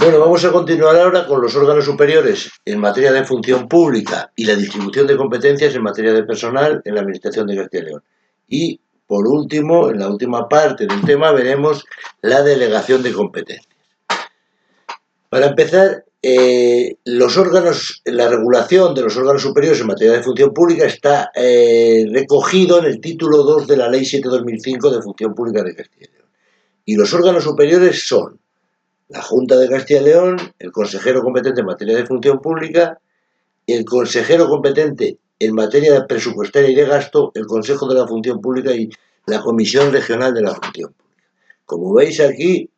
Bueno, vamos a continuar ahora con los órganos superiores en materia de función pública y la distribución de competencias en materia de personal en la Administración de Castilla y León. Y, por último, en la última parte del tema, veremos la delegación de competencias. Para empezar, los órganos, la regulación de los órganos superiores en materia de función pública está recogido en el título 2 de la Ley 7/2005 de Función Pública de Castilla y León. Y los órganos superiores son la Junta de Castilla y León, el consejero competente en materia de función pública, el consejero competente en materia presupuestaria y de gasto, el Consejo de la Función Pública y la Comisión Regional de la Función Pública. Como veis aquí,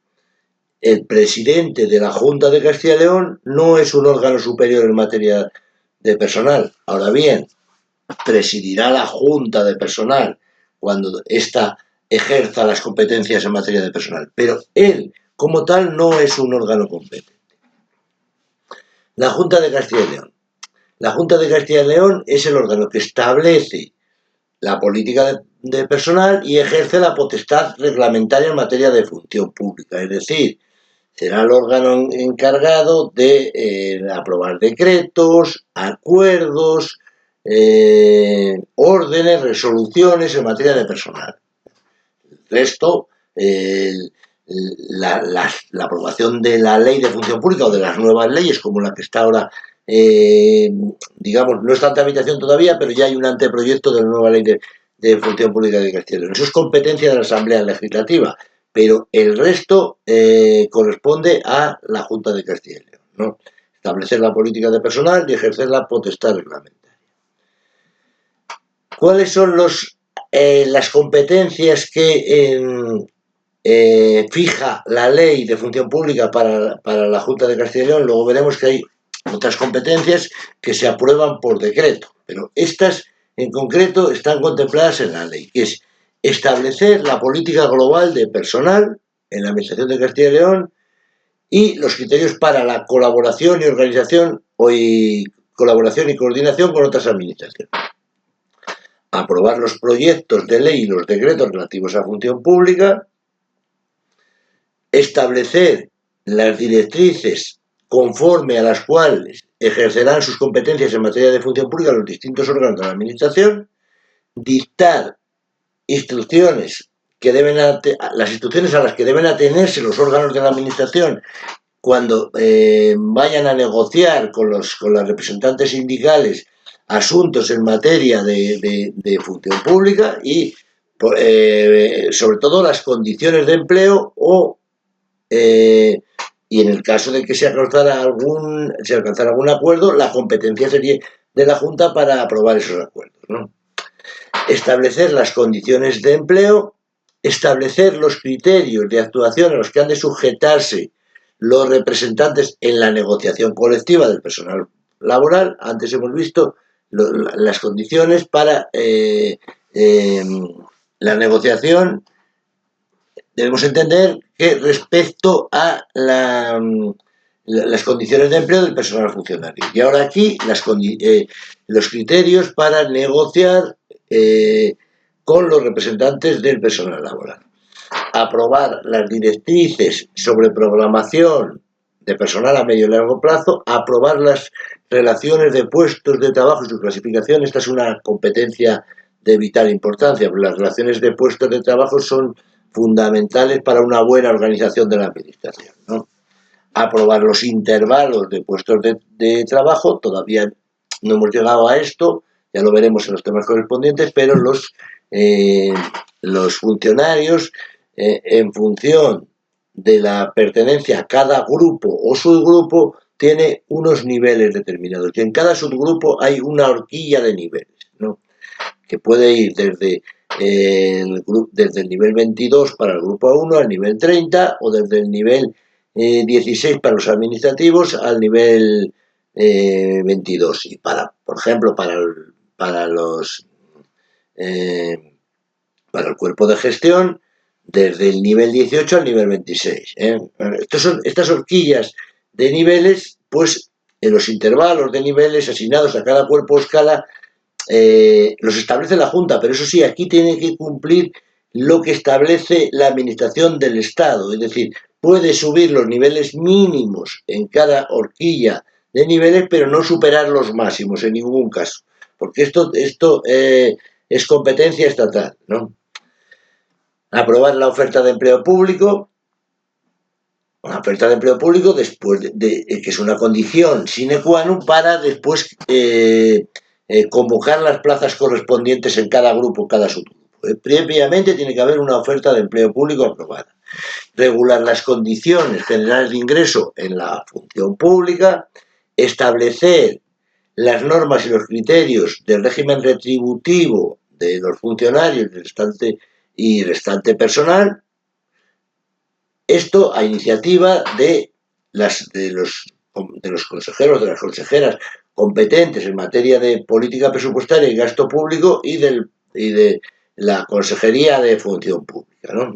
el presidente de la Junta de Castilla y León no es un órgano superior en materia de personal. Ahora bien, presidirá la Junta de Personal cuando ésta ejerza las competencias en materia de personal, pero él como tal no es un órgano competente. La Junta de Castilla y León. La Junta de Castilla y León es el órgano que establece la política de personal y ejerce la potestad reglamentaria en materia de función pública, es decir, será el órgano encargado de aprobar decretos, acuerdos, órdenes, resoluciones en materia de personal. El resto, la aprobación de la ley de función pública o de las nuevas leyes, como la que está ahora, digamos, no está en tramitación todavía, pero ya hay un anteproyecto de la nueva ley de función pública de Castilla y León. Eso es competencia de la Asamblea Legislativa, pero el resto corresponde a la Junta de Castilla y León, ¿no? Establecer la política de personal y ejercer la potestad reglamentaria. ¿Cuáles son las competencias que fija la ley de función pública para la Junta de Castilla y León? Luego veremos que hay otras competencias que se aprueban por decreto, pero estas en concreto están contempladas en la ley, que es establecer la política global de personal en la Administración de Castilla y León y los criterios para la colaboración y organización colaboración y coordinación con otras administraciones. Aprobar los proyectos de ley y los decretos relativos a función pública, establecer las directrices conforme a las cuales ejercerán sus competencias en materia de función pública los distintos órganos de la administración, dictar instrucciones las instrucciones a las que deben atenerse los órganos de la administración cuando vayan a negociar con las representantes sindicales asuntos en materia de función pública y sobre todo las condiciones de empleo y en el caso de que se alcanzara algún acuerdo, la competencia sería de la Junta para aprobar esos acuerdos, ¿no? Establecer las condiciones de empleo, establecer los criterios de actuación a los que han de sujetarse los representantes en la negociación colectiva del personal laboral. Antes hemos visto las condiciones para la negociación. Debemos entender que respecto a las condiciones de empleo del personal funcionario. Y ahora aquí los criterios para negociar con los representantes del personal laboral. Aprobar las directrices sobre programación de personal a medio y largo plazo, aprobar las relaciones de puestos de trabajo y su clasificación. Esta es una competencia de vital importancia, porque las relaciones de puestos de trabajo son fundamentales para una buena organización de la administración, ¿no? Aprobar los intervalos de puestos de trabajo. Todavía no hemos llegado a esto, ya lo veremos en los temas correspondientes, pero los funcionarios, en función de la pertenencia a cada grupo o subgrupo, tiene unos niveles determinados, y en cada subgrupo hay una horquilla de niveles, ¿no? Que puede ir desde el nivel 22 para el grupo 1 al nivel 30, o desde el nivel 16 para los administrativos al nivel 22. Y por ejemplo, para el cuerpo de gestión, desde el nivel 18 al nivel 26. Estas horquillas de niveles, pues en los intervalos de niveles asignados a cada cuerpo o escala, los establece la Junta, pero eso sí, aquí tiene que cumplir lo que establece la Administración del Estado, es decir, puede subir los niveles mínimos en cada horquilla de niveles, pero no superar los máximos en ningún caso, porque esto es competencia estatal, ¿no? Aprobar la oferta de empleo público, después que es una condición sine qua non para después convocar las plazas correspondientes en cada grupo, cada subgrupo. Previamente tiene que haber una oferta de empleo público aprobada. Regular las condiciones generales de ingreso en la función pública, establecer las normas y los criterios del régimen retributivo de los funcionarios y restante personal. Esto a iniciativa de los consejeros, de las consejeras competentes en materia de política presupuestaria y gasto público y de la Consejería de Función Pública, ¿no?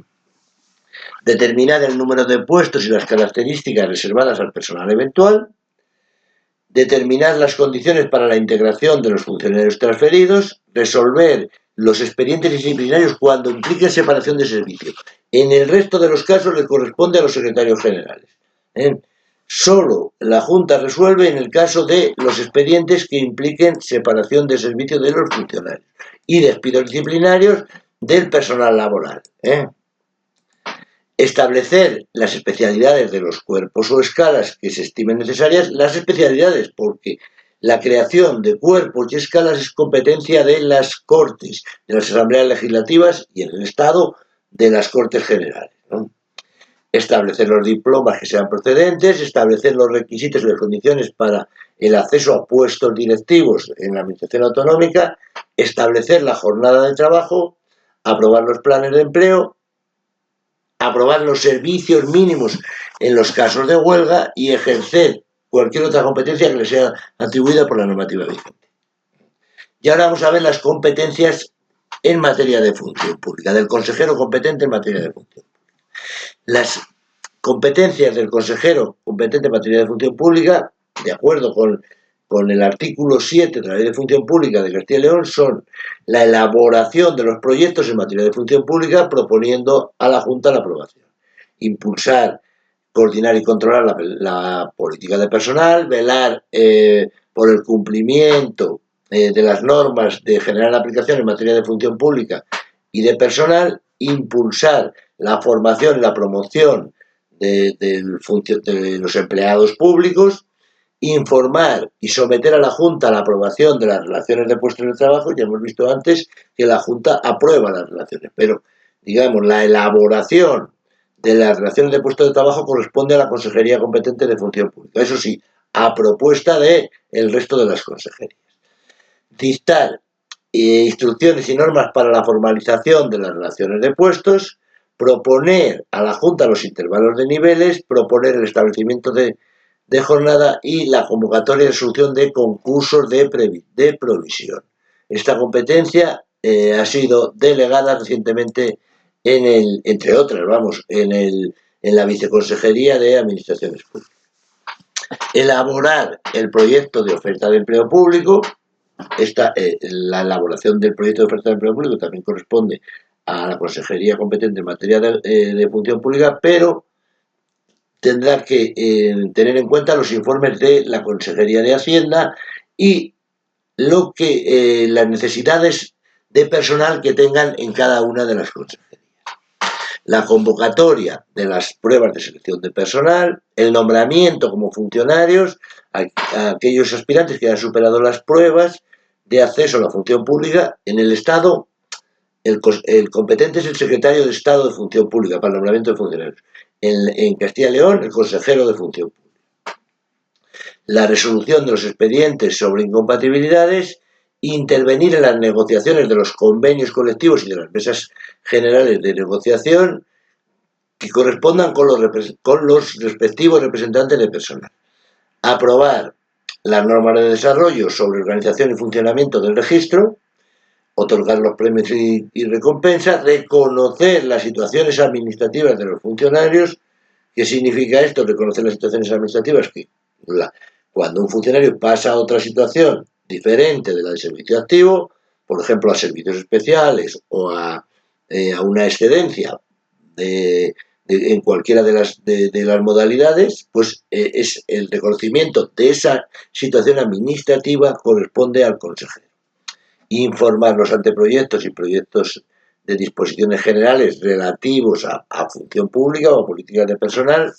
Determinar el número de puestos y las características reservadas al personal eventual. Determinar las condiciones para la integración de los funcionarios transferidos. Resolver los expedientes disciplinarios cuando impliquen separación de servicio. En el resto de los casos le corresponde a los secretarios generales. Solo la Junta resuelve en el caso de los expedientes que impliquen separación de servicio de los funcionarios y despidos disciplinarios del personal laboral. Establecer las especialidades de los cuerpos o escalas que se estimen necesarias, las especialidades, porque la creación de cuerpos y escalas es competencia de las Cortes, de las Asambleas Legislativas y en el Estado de las Cortes Generales, ¿no? Establecer los diplomas que sean procedentes, establecer los requisitos y las condiciones para el acceso a puestos directivos en la Administración Autonómica, establecer la jornada de trabajo, aprobar los planes de empleo, aprobar los servicios mínimos en los casos de huelga y ejercer cualquier otra competencia que le sea atribuida por la normativa vigente. Y ahora vamos a ver las competencias en materia de función pública, del consejero competente en materia de función pública. Las competencias del consejero competente en materia de función pública, de acuerdo con el artículo 7 de la Ley de Función Pública de Castilla y León, son la elaboración de los proyectos en materia de función pública proponiendo a la Junta la aprobación. Impulsar, coordinar y controlar la política de personal, velar por el cumplimiento de las normas de general aplicación en materia de función pública y de personal, impulsar la formación y la promoción de los empleados públicos, informar y someter a la Junta la aprobación de las relaciones de puestos de trabajo. Ya hemos visto antes que la Junta aprueba las relaciones, pero digamos la elaboración de las relaciones de puestos de trabajo corresponde a la Consejería competente de Función Pública, eso sí, a propuesta del resto de las consejerías. Dictar instrucciones y normas para la formalización de las relaciones de puestos, proponer a la Junta los intervalos de niveles, proponer el establecimiento de jornada y la convocatoria y resolución de concursos de provisión. Esta competencia ha sido delegada recientemente entre otras, en la Viceconsejería de Administraciones Públicas. Elaborar el proyecto de oferta de empleo público. La elaboración del proyecto de oferta de empleo público también corresponde a la Consejería competente en materia de función pública, pero tendrá que tener en cuenta los informes de la Consejería de Hacienda y las necesidades de personal que tengan en cada una de las consejerías. La convocatoria de las pruebas de selección de personal, el nombramiento como funcionarios a aquellos aspirantes que hayan superado las pruebas de acceso a la función pública. En el Estado, el competente es el secretario de Estado de Función Pública para el nombramiento de funcionarios. En Castilla y León, el consejero de Función Pública. La resolución de los expedientes sobre incompatibilidades, intervenir en las negociaciones de los convenios colectivos y de las mesas generales de negociación que correspondan con los respectivos representantes de personal. Aprobar las normas de desarrollo sobre organización y funcionamiento del registro, otorgar los premios y recompensas, reconocer las situaciones administrativas de los funcionarios. ¿Qué significa esto? Reconocer las situaciones administrativas, que cuando un funcionario pasa a otra situación diferente de la de servicio activo, por ejemplo a servicios especiales o a una excedencia de en cualquiera de las modalidades, pues es el reconocimiento de esa situación administrativa corresponde al consejero. Informar los anteproyectos y proyectos de disposiciones generales relativos a función pública o a políticas de personal,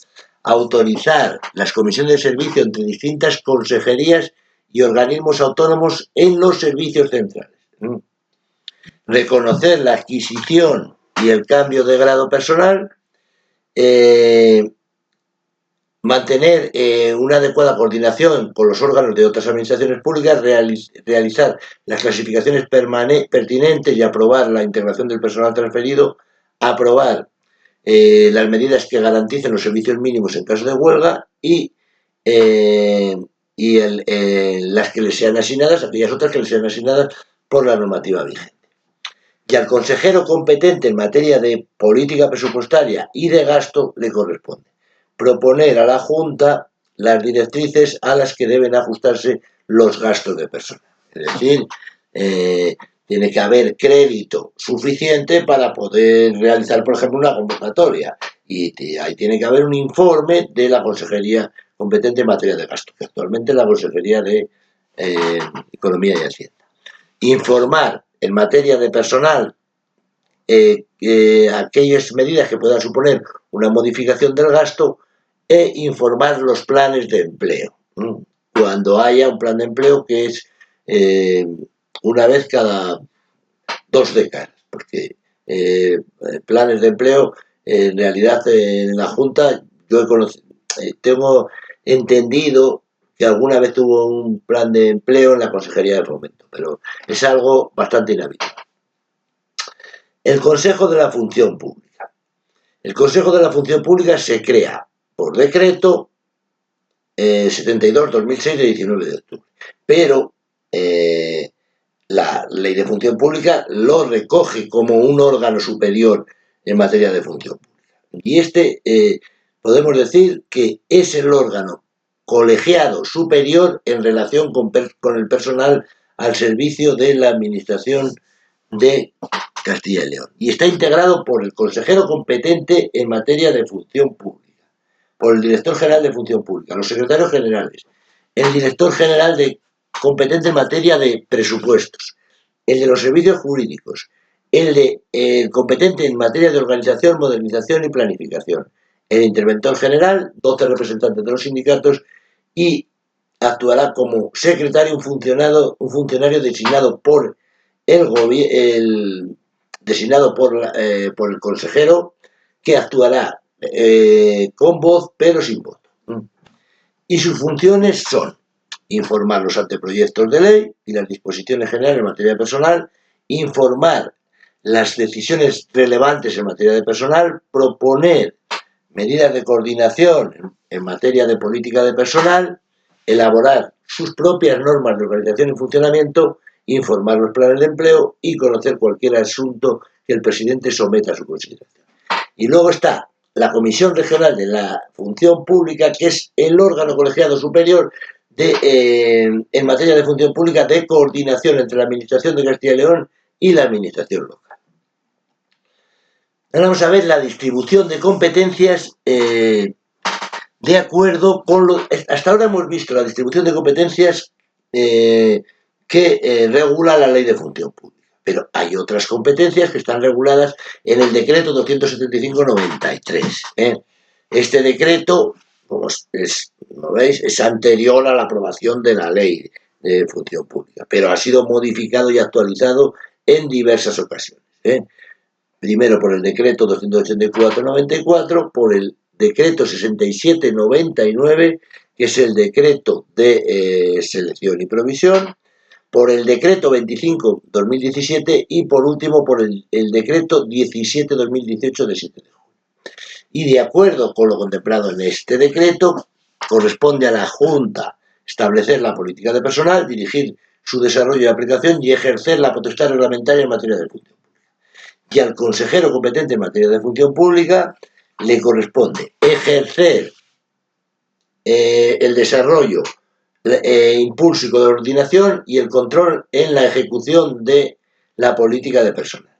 autorizar las comisiones de servicio entre distintas consejerías y organismos autónomos en los servicios centrales. Reconocer la adquisición y el cambio de grado personal, mantener una adecuada coordinación con los órganos de otras administraciones públicas, realizar las clasificaciones pertinentes y aprobar la integración del personal transferido, aprobar las medidas que garanticen los servicios mínimos en caso de huelga y las que les sean asignadas, aquellas otras que les sean asignadas por la normativa vigente. Y al consejero competente en materia de política presupuestaria y de gasto le corresponde proponer a la Junta las directrices a las que deben ajustarse los gastos de personal. Es decir, tiene que haber crédito suficiente para poder realizar, por ejemplo, una convocatoria. Y ahí tiene que haber un informe de la Consejería competente en materia de gasto, que actualmente es la Consejería de Economía y Hacienda. Informar en materia de personal aquellas medidas que puedan suponer una modificación del gasto e informar los planes de empleo. Cuando haya un plan de empleo que es una vez cada 2 décadas, porque planes de empleo en realidad en la Junta yo tengo entendido que alguna vez tuvo un plan de empleo en la Consejería de Fomento, pero es algo bastante inhabitual. El Consejo de la Función Pública. El Consejo de la Función Pública se crea por decreto 72-2006 de 19 de octubre, pero la Ley de Función Pública lo recoge como un órgano superior en materia de función pública. Y podemos decir que es el órgano colegiado superior en relación con el personal al servicio de la Administración de Castilla y León. Y está integrado por el consejero competente en materia de función pública, por el director general de función pública, los secretarios generales, el director general competente en materia de presupuestos, el de los servicios jurídicos, el competente en materia de organización, modernización y planificación, el interventor general, 12 representantes de los sindicatos y actuará como secretario un funcionario designado por designado por el consejero, que actuará con voz pero sin voto. Y sus funciones son informar los anteproyectos de ley y las disposiciones generales en materia de personal, informar las decisiones relevantes en materia de personal, proponer medidas de coordinación en materia de política de personal, elaborar sus propias normas de organización y funcionamiento, informar los planes de empleo y conocer cualquier asunto que el presidente someta a su consideración. Y luego está la Comisión Regional de la Función Pública, que es el órgano colegiado superior en materia de función pública de coordinación entre la Administración de Castilla y León y la Administración local. Ahora vamos a ver la distribución de competencias de acuerdo con hasta ahora hemos visto la distribución de competencias que regula la Ley de Función Pública, pero hay otras competencias que están reguladas en el decreto 275/93. Este decreto, como veis, es anterior a la aprobación de la Ley de Función Pública, pero ha sido modificado y actualizado en diversas ocasiones. Primero por el decreto 284/94, por el decreto 67/99, que es el decreto de selección y provisión, por el decreto 25/2017 y por último por el decreto 17/2018 de 7 de junio. Y de acuerdo con lo contemplado en este decreto, corresponde a la Junta establecer la política de personal, dirigir su desarrollo y aplicación y ejercer la potestad reglamentaria en materia de función pública. Y al consejero competente en materia de función pública le corresponde ejercer el desarrollo, impulso y coordinación y el control en la ejecución de la política de personal.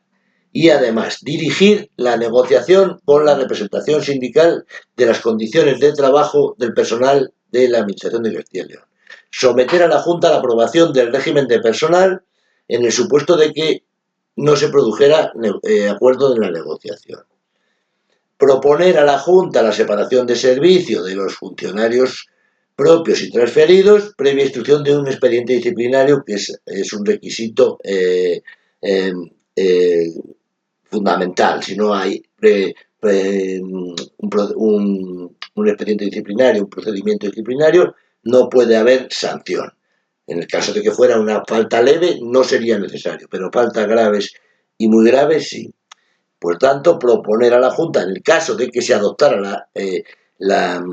y además dirigir la negociación con la representación sindical de las condiciones de trabajo del personal de la Administración de Castilla y León. Someter a la Junta a la aprobación del régimen de personal en el supuesto de que no se produjera acuerdo en la negociación. Proponer a la Junta la separación de servicio de los funcionarios propios y transferidos previa instrucción de un expediente disciplinario, que es un requisito fundamental. Si no hay un expediente disciplinario, un procedimiento disciplinario, no puede haber sanción. En el caso de que fuera una falta leve, no sería necesario, pero faltas graves y muy graves, sí. Por tanto, proponer a la Junta, en el caso de que se adoptara la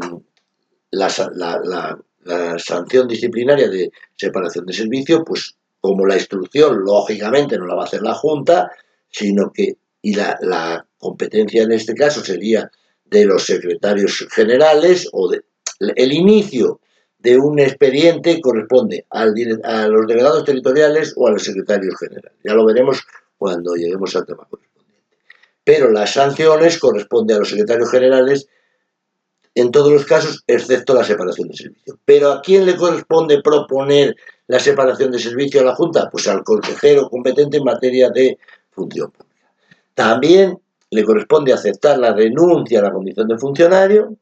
sanción disciplinaria de separación de servicio, pues como la instrucción, lógicamente, no la va a hacer la Junta, sino que, y la competencia en este caso sería de los secretarios generales, o el inicio de un expediente corresponde a los delegados territoriales o a los secretarios generales. Ya lo veremos cuando lleguemos al tema correspondiente. Pero las sanciones corresponden a los secretarios generales en todos los casos, excepto la separación de servicio. ¿Pero a quién le corresponde proponer la separación de servicio a la Junta? Pues al consejero competente en materia de función pública. También le corresponde aceptar la renuncia a la condición de funcionario,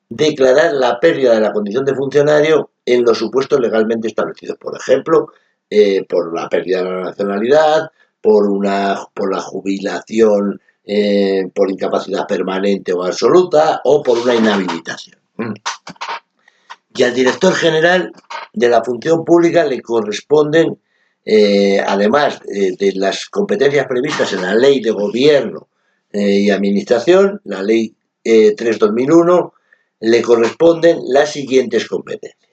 declarar la pérdida de la condición de funcionario en los supuestos legalmente establecidos. Por ejemplo, por la pérdida de la nacionalidad, por la jubilación por incapacidad permanente o absoluta, o por una inhabilitación. Y al director general de la función pública le corresponden, además de las competencias previstas en la Ley de Gobierno y Administración, la Ley 3/2001, le corresponden las siguientes competencias.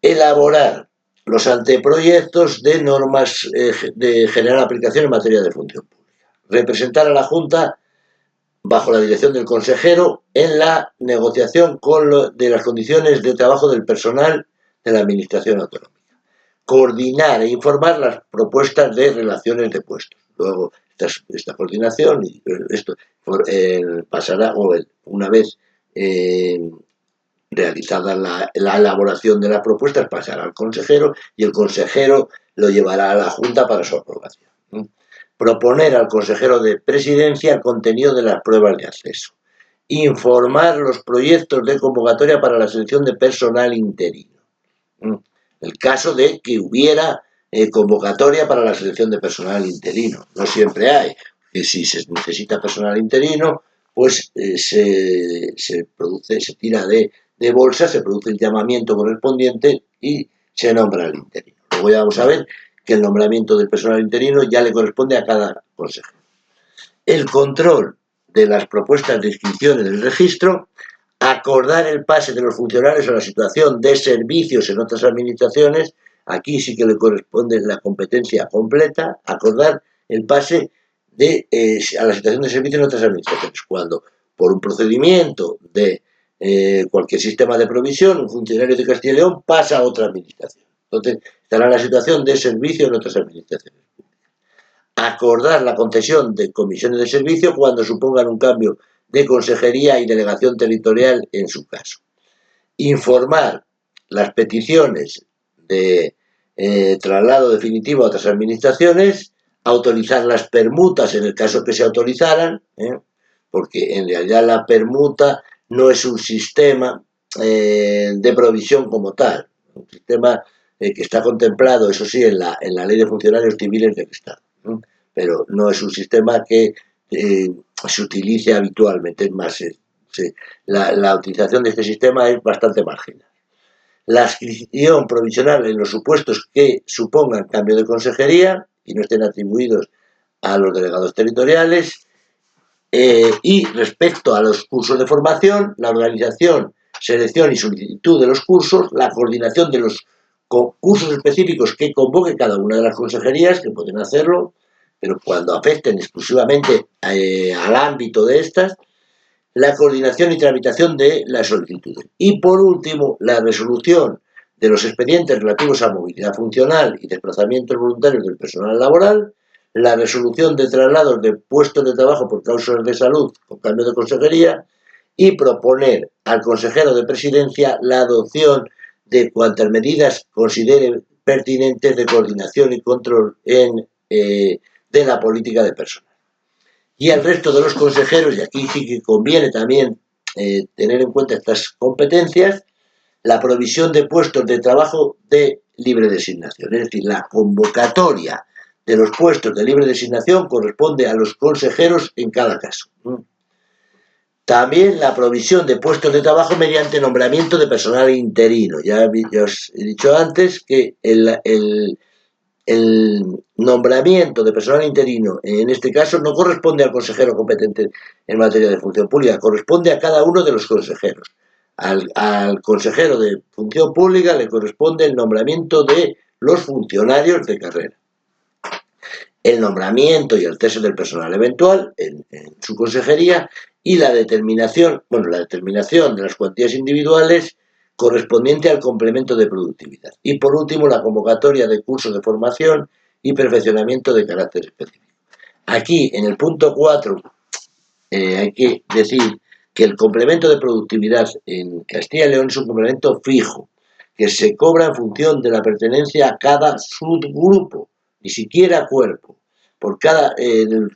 Elaborar los anteproyectos de normas de general aplicación en materia de función pública. Representar a la Junta bajo la dirección del consejero en la negociación de las condiciones de trabajo del personal de la Administración Autonómica. Coordinar e informar las propuestas de relaciones de puestos. Luego, esta coordinación y esto pasará, una vez realizada la elaboración de las propuestas, pasará al consejero y el consejero lo llevará a la Junta para su aprobación. Proponer al consejero de presidencia el contenido de las pruebas de acceso. Informar los proyectos de convocatoria para la selección de personal interino. El caso de que hubiera convocatoria para la selección de personal interino. No siempre hay. Que si se necesita personal interino, pues se tira de bolsa, se produce el llamamiento correspondiente y se nombra al interino. Luego ya vamos a ver que el nombramiento del personal interino ya le corresponde a cada consejero. El control de las propuestas de inscripción en el registro, acordar el pase de los funcionarios a la situación de servicios en otras administraciones, aquí sí que le corresponde la competencia completa, acordar el pase a la situación de servicio en otras administraciones, cuando por un procedimiento de cualquier sistema de provisión, un funcionario de Castilla y León pasa a otra administración. Entonces, estará en la situación de servicio en otras administraciones públicas. Acordar la concesión de comisiones de servicio cuando supongan un cambio de consejería y delegación territorial en su caso. Informar las peticiones de traslado definitivo a otras administraciones, autorizar las permutas en el caso que se autorizaran, porque en realidad la permuta no es un sistema de provisión como tal, un sistema que está contemplado, eso sí, en la Ley de Funcionarios Civiles del Estado, pero no es un sistema que se utilice habitualmente. Es más, la utilización de este sistema es bastante marginal. La adscripción provisional en los supuestos que supongan cambio de consejería y no estén atribuidos a los delegados territoriales. Y respecto a los cursos de formación, la organización, selección y solicitud de los cursos, la coordinación de los cursos específicos que convoque cada una de las consejerías, que pueden hacerlo, pero cuando afecten exclusivamente al ámbito de estas, la coordinación y tramitación de las solicitudes. Y por último, la resolución de los expedientes relativos a movilidad funcional y desplazamientos voluntarios del personal laboral, la resolución de traslados de puestos de trabajo por causas de salud o cambio de consejería, y proponer al consejero de presidencia la adopción de cuantas medidas considere pertinentes de coordinación y control de la política de personal. Y al resto de los consejeros, y aquí sí que conviene también tener en cuenta estas competencias, la provisión de puestos de trabajo de libre designación, es decir, la convocatoria de los puestos de libre designación corresponde a los consejeros en cada caso. También la provisión de puestos de trabajo mediante nombramiento de personal interino. Ya os he dicho antes que el nombramiento de personal interino en este caso no corresponde al consejero competente en materia de función pública, corresponde a cada uno de los consejeros. Al consejero de función pública le corresponde el nombramiento de los funcionarios de carrera, el nombramiento y el cese del personal eventual en su consejería, y la determinación de las cuantías individuales correspondiente al complemento de productividad. Y por último, la convocatoria de cursos de formación y perfeccionamiento de carácter específico. Aquí, en el punto 4, hay que decir que el complemento de productividad en Castilla y León es un complemento fijo, que se cobra en función de la pertenencia a cada subgrupo, ni siquiera cuerpo. Por cada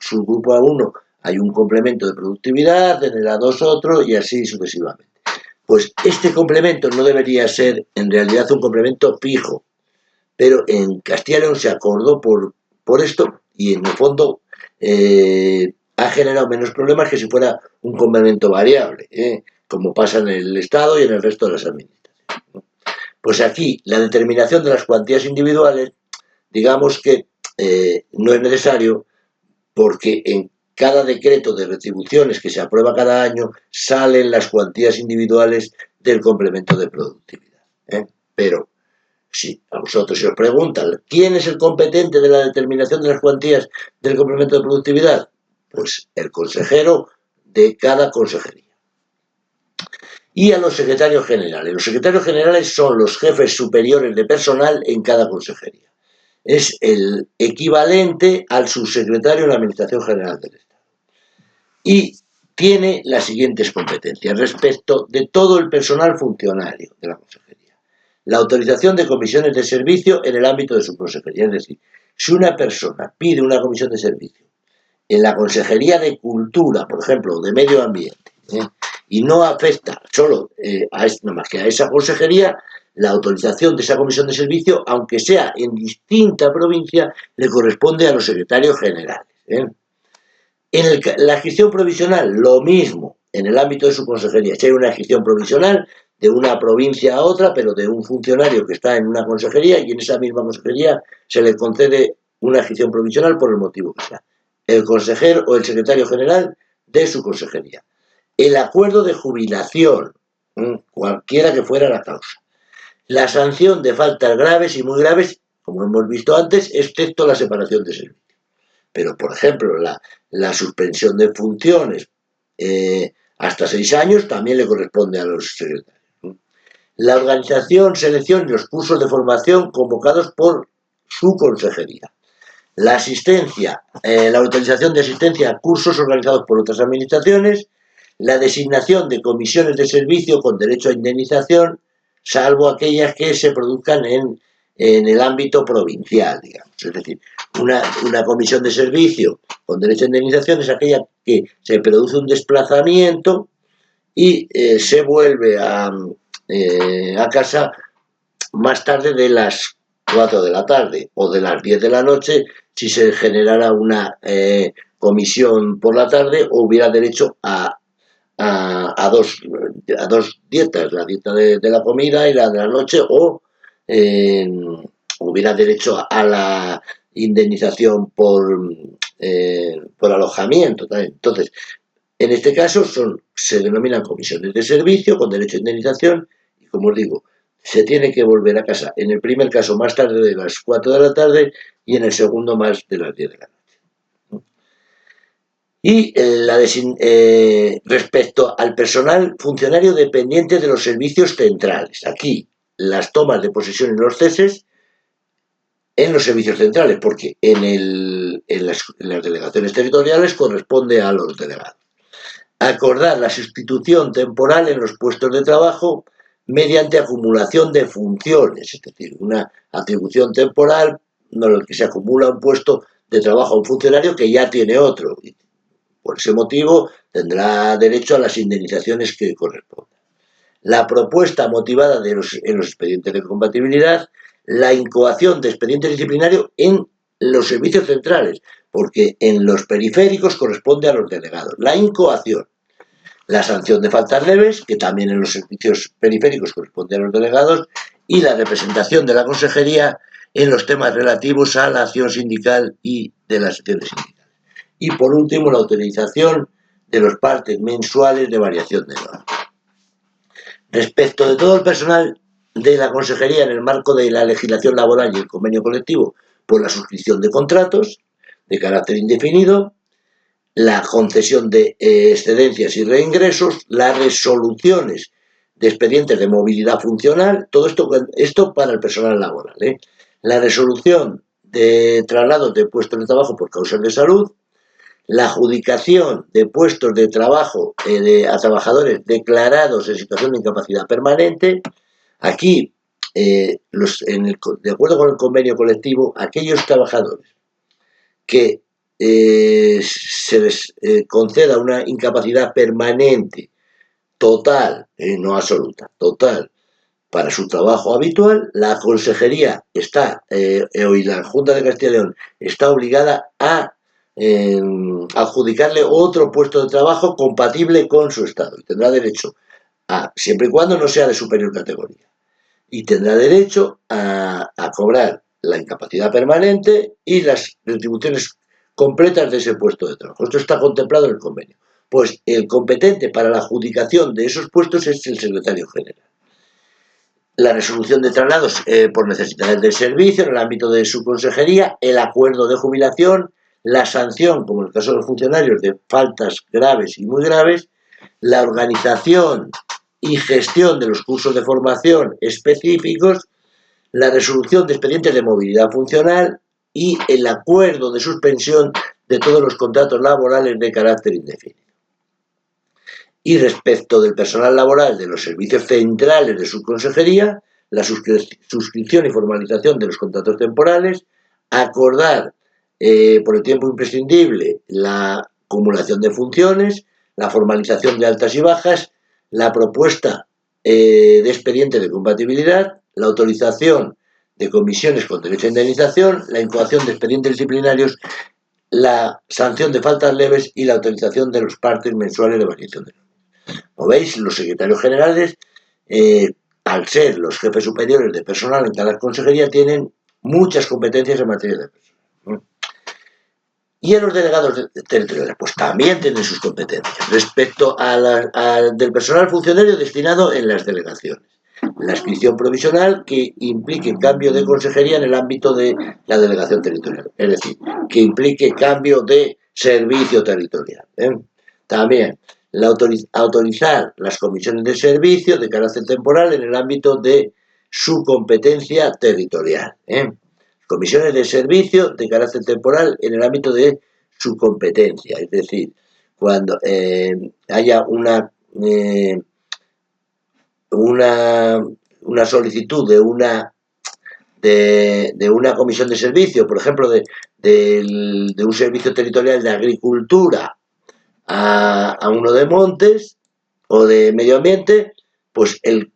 subgrupo A1 hay un complemento de productividad, en el A2 otro y así sucesivamente. Pues este complemento no debería ser en realidad un complemento fijo, pero en Castilla y León se acordó por esto y en el fondo ha generado menos problemas que si fuera un complemento variable, como pasa en el Estado y en el resto de las administraciones. Pues aquí la determinación de las cuantías individuales, digamos que no es necesario, porque en cada decreto de retribuciones que se aprueba cada año salen las cuantías individuales del complemento de productividad. Pero si a vosotros se os preguntan quién es el competente de la determinación de las cuantías del complemento de productividad, pues el consejero de cada consejería. Y a los secretarios generales. Los secretarios generales son los jefes superiores de personal en cada consejería. Es el equivalente al subsecretario en la Administración General del Estado. Y tiene las siguientes competencias respecto de todo el personal funcionario de la consejería. La autorización de comisiones de servicio en el ámbito de su consejería. Es decir, si una persona pide una comisión de servicio en la Consejería de Cultura, por ejemplo, de Medio Ambiente, y no afecta solo nada más que a esa consejería, la autorización de esa comisión de servicio, aunque sea en distinta provincia, le corresponde a los secretarios generales. En la gestión provisional, lo mismo, en el ámbito de su consejería. Si hay una gestión provisional de una provincia a otra, pero de un funcionario que está en una consejería, y en esa misma consejería se le concede una gestión provisional por el motivo que sea. El consejero o el secretario general de su consejería. El acuerdo de jubilación, cualquiera que fuera la causa. La sanción de faltas graves y muy graves, como hemos visto antes, excepto la separación de servicio. Pero, por ejemplo, la suspensión de funciones hasta 6 años también le corresponde a los secretarios. La organización, selección y los cursos de formación convocados por su consejería. La asistencia, la autorización de asistencia a cursos organizados por otras administraciones, la designación de comisiones de servicio con derecho a indemnización, salvo aquellas que se produzcan en el ámbito provincial, digamos. Es decir, una comisión de servicio con derecho a indemnización es aquella que se produce un desplazamiento y se vuelve a casa más tarde de las 4 de la tarde o de las 10 de la noche si se generara una comisión por la tarde o hubiera derecho a dos dietas, la dieta de la comida y la de la noche, o hubiera derecho a la indemnización por alojamiento también. Entonces, en este caso se denominan comisiones de servicio con derecho a indemnización y, como os digo, se tiene que volver a casa en el primer caso más tarde de las 4 de la tarde y en el segundo más de las 10 de la noche. Y respecto al personal funcionario dependiente de los servicios centrales. Aquí las tomas de posesión y los ceses en los servicios centrales, porque en las delegaciones territoriales corresponde a los delegados. Acordar la sustitución temporal en los puestos de trabajo mediante acumulación de funciones, es decir, una atribución temporal en la que se acumula un puesto de trabajo a un funcionario que ya tiene otro. Y por ese motivo tendrá derecho a las indemnizaciones que correspondan. La propuesta motivada en los expedientes de compatibilidad, la incoación de expedientes disciplinarios en los servicios centrales, porque en los periféricos corresponde a los delegados. La incoación, la sanción de faltas leves, que también en los servicios periféricos corresponde a los delegados, y la representación de la consejería en los temas relativos a la acción sindical y de las acciones sindicales. Y por último, la autorización de los partes mensuales de variación de normas. Respecto de todo el personal de la consejería en el marco de la legislación laboral y el convenio colectivo, por la suscripción de contratos de carácter indefinido, la concesión de excedencias y reingresos, las resoluciones de expedientes de movilidad funcional, todo esto para el personal laboral, la resolución de traslados de puestos de trabajo por causas de salud, la adjudicación de puestos de trabajo a trabajadores declarados en situación de incapacidad permanente. Aquí, de acuerdo con el convenio colectivo, aquellos trabajadores que se les conceda una incapacidad permanente, total, no absoluta, total, para su trabajo habitual, la consejería está, y la Junta de Castilla y León está obligada a adjudicarle otro puesto de trabajo compatible con su estado y tendrá derecho a, siempre y cuando no sea de superior categoría, y tendrá derecho a cobrar la incapacidad permanente y las retribuciones completas de ese puesto de trabajo. Esto está contemplado en el convenio. Pues el competente para la adjudicación de esos puestos es el secretario general. La resolución de traslados por necesidades de servicio en el ámbito de su consejería, el acuerdo de jubilación, la sanción, como en el caso de los funcionarios, de faltas graves y muy graves, la organización y gestión de los cursos de formación específicos, la resolución de expedientes de movilidad funcional y el acuerdo de suspensión de todos los contratos laborales de carácter indefinido. Y respecto del personal laboral de los servicios centrales de su consejería, la suscripción y formalización de los contratos temporales, acordar por el tiempo imprescindible la acumulación de funciones, la formalización de altas y bajas, la propuesta de expediente de compatibilidad, la autorización de comisiones con derecho a indemnización, la incoación de expedientes disciplinarios, la sanción de faltas leves y la autorización de los partes mensuales de variación de normas. Como veis, los secretarios generales, al ser los jefes superiores de personal en cada consejería, tienen muchas competencias en materia de personal. Y en los delegados territoriales, pues también tienen sus competencias respecto del personal funcionario destinado en las delegaciones. La inscripción provisional que implique cambio de consejería en el ámbito de la delegación territorial, es decir, que implique cambio de servicio territorial. También autorizar las comisiones de servicio de carácter temporal en el ámbito de su competencia territorial. Comisiones de servicio de carácter temporal en el ámbito de su competencia, es decir, cuando haya una solicitud de una comisión de servicio, por ejemplo, de un servicio territorial de agricultura a uno de montes o de medio ambiente, pues el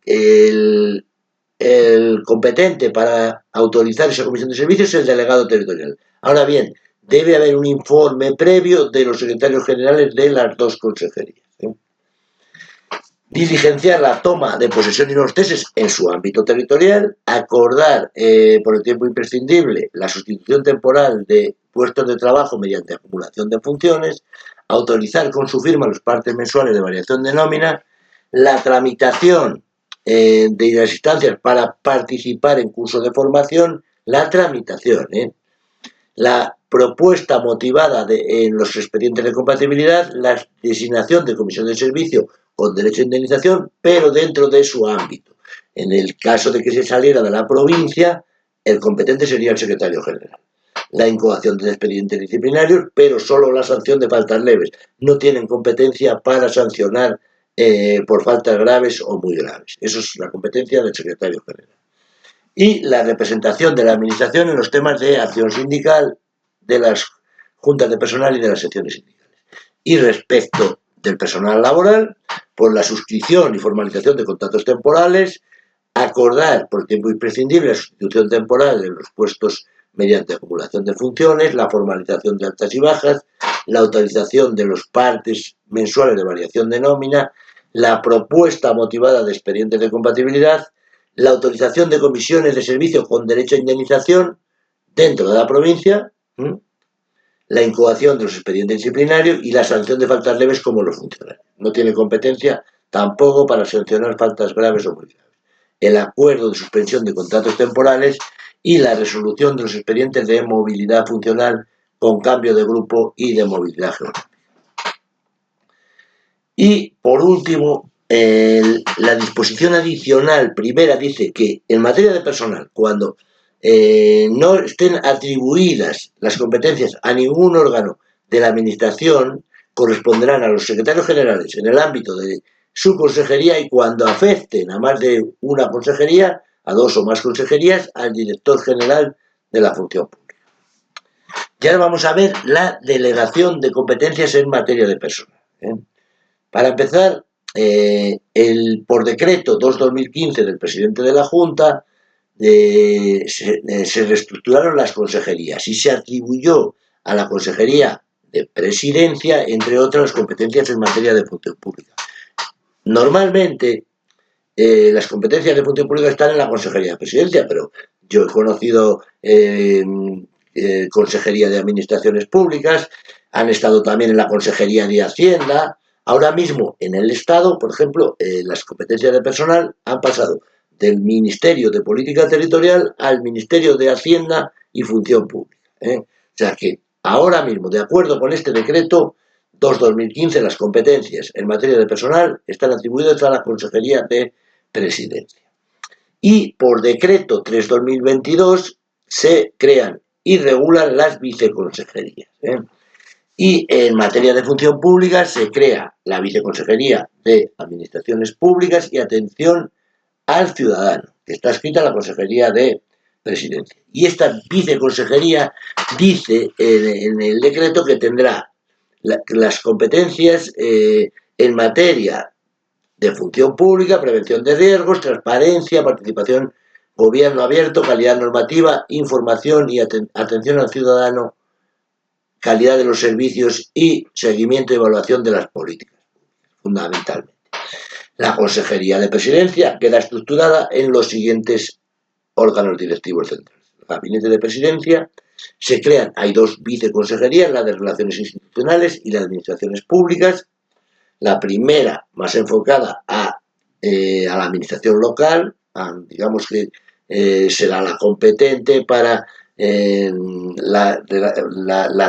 competente para autorizar esa comisión de servicios es el delegado territorial. Ahora bien, debe haber un informe previo de los secretarios generales de las dos consejerías. Diligenciar la toma de posesión y los ceses en su ámbito territorial, acordar por el tiempo imprescindible la sustitución temporal de puestos de trabajo mediante acumulación de funciones, autorizar con su firma los partes mensuales de variación de nómina, la tramitación de las instancias para participar en cursos de formación, la tramitación, la propuesta motivada en los expedientes de compatibilidad, la designación de comisión de servicio con derecho a indemnización, pero dentro de su ámbito. En el caso de que se saliera de la provincia, el competente sería el secretario general. La incoación de expedientes disciplinarios, pero solo la sanción de faltas leves. No tienen competencia para sancionar por faltas graves o muy graves. Eso es la competencia del secretario general. Y la representación de la administración en los temas de acción sindical, de las juntas de personal y de las secciones sindicales. Y respecto del personal laboral, por la suscripción y formalización de contratos temporales, acordar por tiempo imprescindible la sustitución temporal de los puestos mediante acumulación de funciones, la formalización de altas y bajas, la autorización de los partes mensuales de variación de nómina, la propuesta motivada de expedientes de compatibilidad, la autorización de comisiones de servicio con derecho a indemnización dentro de la provincia, la incoación de los expedientes disciplinarios y la sanción de faltas leves como los funcionarios. No tiene competencia tampoco para sancionar faltas graves o muy graves. El acuerdo de suspensión de contratos temporales y la resolución de los expedientes de movilidad funcional con cambio de grupo y de movilidad geográfica. Y, por último, la disposición adicional primera dice que en materia de personal, cuando no estén atribuidas las competencias a ningún órgano de la administración, corresponderán a los secretarios generales en el ámbito de su consejería y cuando afecten a más de una consejería, a dos o más consejerías, al director general de la función pública. Y ahora vamos a ver la delegación de competencias en materia de personal. Para empezar, por decreto 2/2015 del presidente de la Junta, se reestructuraron las consejerías y se atribuyó a la consejería de presidencia, entre otras, competencias en materia de función pública. Normalmente, las competencias de función pública están en la consejería de presidencia, pero yo he conocido consejería de administraciones públicas, han estado también en la consejería de Hacienda. Ahora mismo, en el Estado, por ejemplo, las competencias de personal han pasado del Ministerio de Política Territorial al Ministerio de Hacienda y Función Pública. O sea que ahora mismo, de acuerdo con este decreto 2/2015, las competencias en materia de personal están atribuidas a la Consejería de Presidencia. Y por decreto 3/2022 se crean y regulan las viceconsejerías. Y en materia de función pública se crea la Viceconsejería de Administraciones Públicas y Atención al Ciudadano, que está escrita en la Consejería de Presidencia. Y esta viceconsejería dice en el decreto que tendrá las competencias en materia de función pública, prevención de riesgos, transparencia, participación, gobierno abierto, calidad normativa, información y atención al ciudadano, calidad de los servicios y seguimiento y evaluación de las políticas, fundamentalmente. La Consejería de Presidencia queda estructurada en los siguientes órganos directivos centrales. El Gabinete de Presidencia se crean, hay dos viceconsejerías, la de Relaciones Institucionales y la de Administraciones Públicas. La primera más enfocada a la administración local, digamos que será la competente para las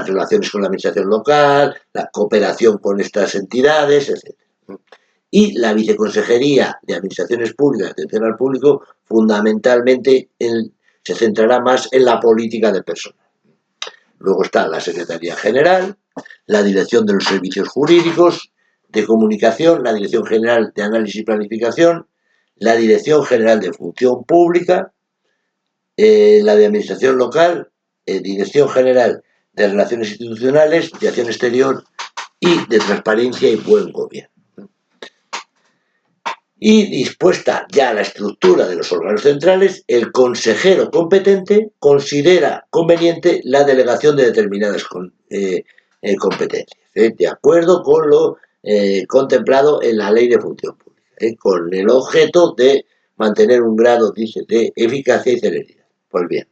relaciones con la administración local, la cooperación con estas entidades, etc. Y la Viceconsejería de Administraciones Públicas, Atención al Público, fundamentalmente se centrará más en la política de personal. Luego está la Secretaría General, la Dirección de los Servicios Jurídicos, de Comunicación, la Dirección General de Análisis y Planificación, la Dirección General de Función Pública, la de Administración Local, Dirección General de Relaciones Institucionales, de Acción Exterior y de Transparencia y Buen Gobierno. Y dispuesta ya la estructura de los órganos centrales, el consejero competente considera conveniente la delegación de determinadas competencias, de acuerdo con lo contemplado en la Ley de Función Pública, con el objeto de mantener un grado, dice, de eficacia y celeridad. Pues bien,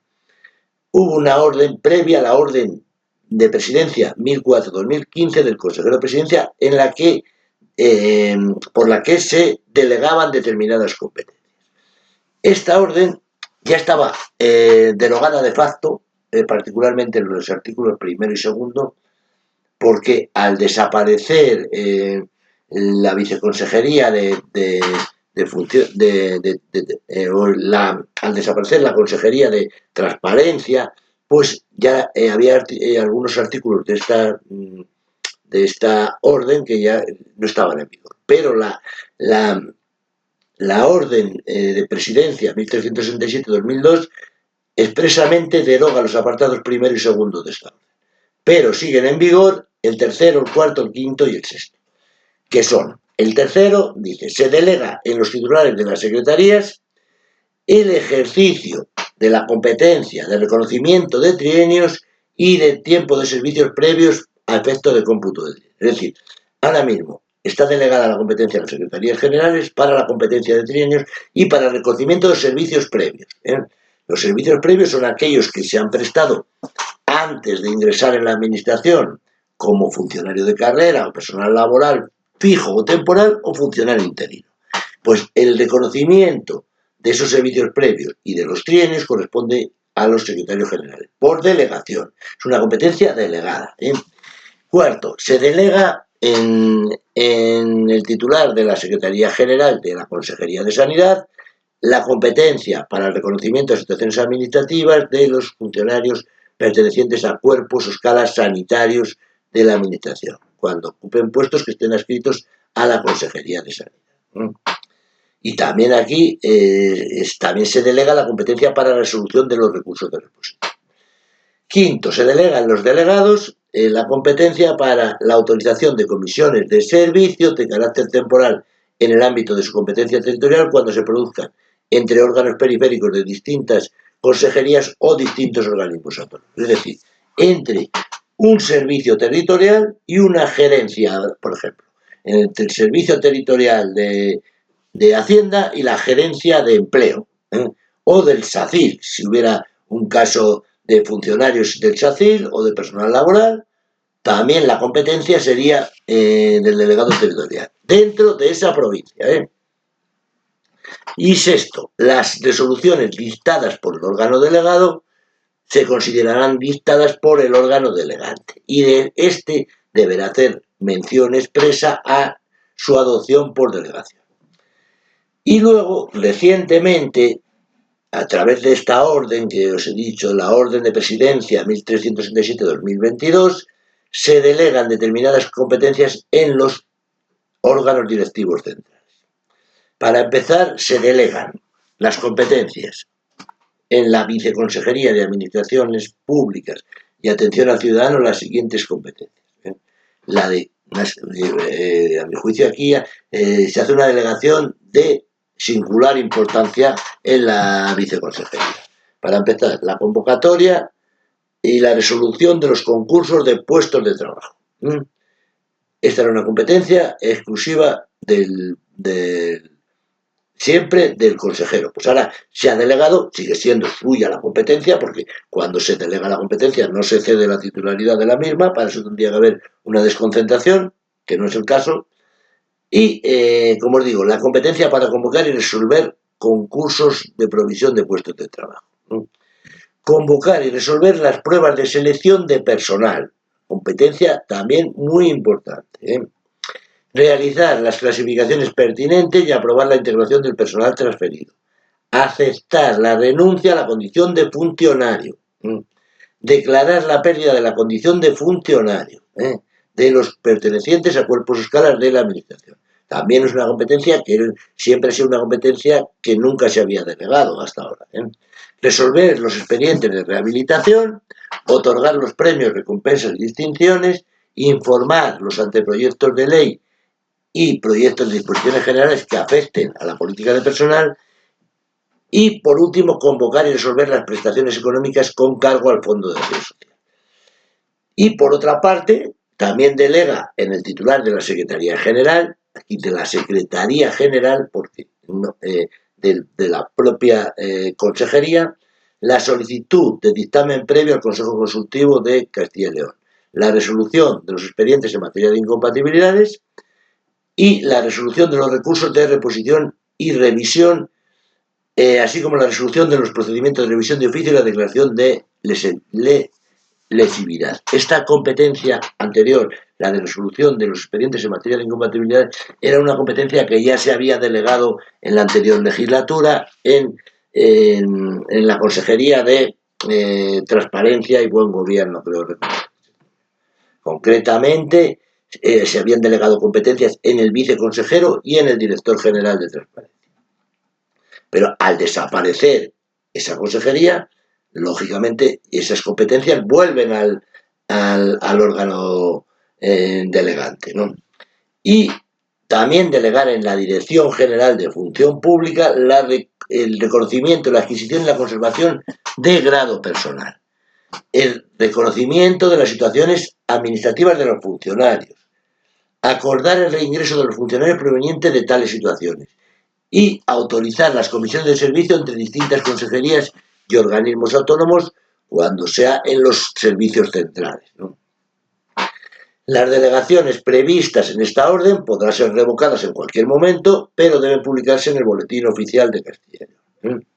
hubo una orden previa a la orden de presidencia 1004-2015 del consejero de presidencia en la que por la que se delegaban determinadas competencias. Esta orden ya estaba derogada de facto, particularmente en los artículos 1 y 2, porque al desaparecer la viceconsejería la al desaparecer la Consejería de Transparencia, pues ya había algunos artículos de esta orden que ya no estaban en vigor. Pero la orden de presidencia 1367-2002 expresamente deroga los apartados primero y segundo de esta orden. Pero siguen en vigor el tercero, el cuarto, el quinto y el sexto, que son: el tercero dice, se delega en los titulares de las secretarías el ejercicio de la competencia de reconocimiento de trienios y de tiempo de servicios previos a efecto de cómputo de trienios. Es decir, ahora mismo está delegada la competencia de las secretarías generales para la competencia de trienios y para el reconocimiento de servicios previos. Los servicios previos son aquellos que se han prestado antes de ingresar en la administración como funcionario de carrera o personal laboral fijo o temporal o funcionario interino. Pues el reconocimiento de esos servicios previos y de los trienios corresponde a los secretarios generales, por delegación. Es una competencia delegada. Cuarto, se delega en el titular de la Secretaría General de la Consejería de Sanidad la competencia para el reconocimiento de situaciones administrativas de los funcionarios pertenecientes a cuerpos o escalas sanitarios de la Administración, cuando ocupen puestos que estén adscritos a la Consejería de Sanidad. Y también aquí también se delega la competencia para la resolución de los recursos de reposición. Quinto, se delega en los delegados la competencia para la autorización de comisiones de servicios de carácter temporal en el ámbito de su competencia territorial cuando se produzcan entre órganos periféricos de distintas consejerías o distintos organismos autónomos. Es decir, entre un servicio territorial y una gerencia, por ejemplo, entre el servicio territorial de Hacienda y la gerencia de empleo, o del SACIR, si hubiera un caso de funcionarios del SACIR o de personal laboral, también la competencia sería del delegado territorial, dentro de esa provincia. Y sexto, las resoluciones dictadas por el órgano delegado se considerarán dictadas por el órgano delegante y de este deberá hacer mención expresa a su adopción por delegación. Y luego, recientemente, a través de esta orden que os he dicho, la orden de presidencia 1367-2022, se delegan determinadas competencias en los órganos directivos centrales. Para empezar, se delegan las competencias en la Viceconsejería de Administraciones Públicas y Atención al Ciudadano las siguientes competencias. A mi juicio aquí se hace una delegación de singular importancia en la Viceconsejería. Para empezar, la convocatoria y la resolución de los concursos de puestos de trabajo. Esta era una competencia exclusiva siempre del consejero. Pues ahora se ha delegado, sigue siendo suya la competencia, porque cuando se delega la competencia no se cede la titularidad de la misma, para eso tendría que haber una desconcentración, que no es el caso. Y, como os digo, la competencia para convocar y resolver concursos de provisión de puestos de trabajo. Convocar y resolver las pruebas de selección de personal. Competencia también muy importante. Realizar las clasificaciones pertinentes y aprobar la integración del personal transferido. Aceptar la renuncia a la condición de funcionario. Declarar la pérdida de la condición de funcionario de los pertenecientes a cuerpos o escalas de la Administración. También es una competencia que siempre ha sido una competencia que nunca se había delegado hasta ahora. Resolver los expedientes de rehabilitación, otorgar los premios, recompensas y distinciones, informar los anteproyectos de ley y proyectos de disposiciones generales que afecten a la política de personal y, por último, convocar y resolver las prestaciones económicas con cargo al Fondo de Acción Social. Y, por otra parte, también delega en el titular de la Secretaría General, aquí de la Secretaría General, porque de la propia consejería, la solicitud de dictamen previo al Consejo Consultivo de Castilla y León, la resolución de los expedientes en materia de incompatibilidades y la resolución de los recursos de reposición y revisión, así como la resolución de los procedimientos de revisión de oficio y la declaración de lesividad. Esta competencia anterior, la de resolución de los expedientes en materia de incompatibilidad, era una competencia que ya se había delegado en la anterior legislatura en en la Consejería de Transparencia y Buen Gobierno, creo recordar. Concretamente, se habían delegado competencias en el viceconsejero y en el director general de Transparencia. Pero al desaparecer esa consejería, lógicamente esas competencias vuelven al órgano delegante, ¿no? Y también delegar en la Dirección General de Función Pública el reconocimiento, la adquisición y la conservación de grado personal, el reconocimiento de las situaciones administrativas de los funcionarios, acordar el reingreso de los funcionarios provenientes de tales situaciones y autorizar las comisiones de servicio entre distintas consejerías y organismos autónomos cuando sea en los servicios centrales, ¿no? Las delegaciones previstas en esta orden podrán ser revocadas en cualquier momento, pero deben publicarse en el Boletín Oficial de Castilla y León.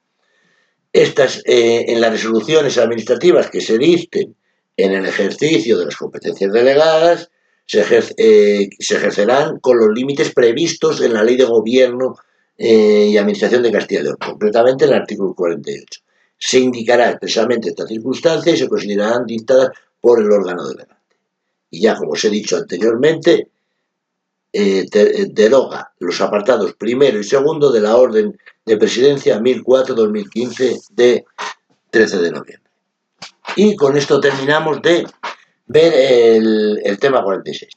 Estas, en las resoluciones administrativas que se dicten en el ejercicio de las competencias delegadas, se ejercerán con los límites previstos en la Ley de Gobierno y Administración de Castilla y León, concretamente en el artículo 48. Se indicará expresamente esta circunstancia y se considerarán dictadas por el órgano delegante. Y ya, como os he dicho anteriormente, deroga los apartados primero y segundo de la Orden de Presidencia 1004-2015 de 13 de noviembre. Y con esto terminamos de ver el tema 46.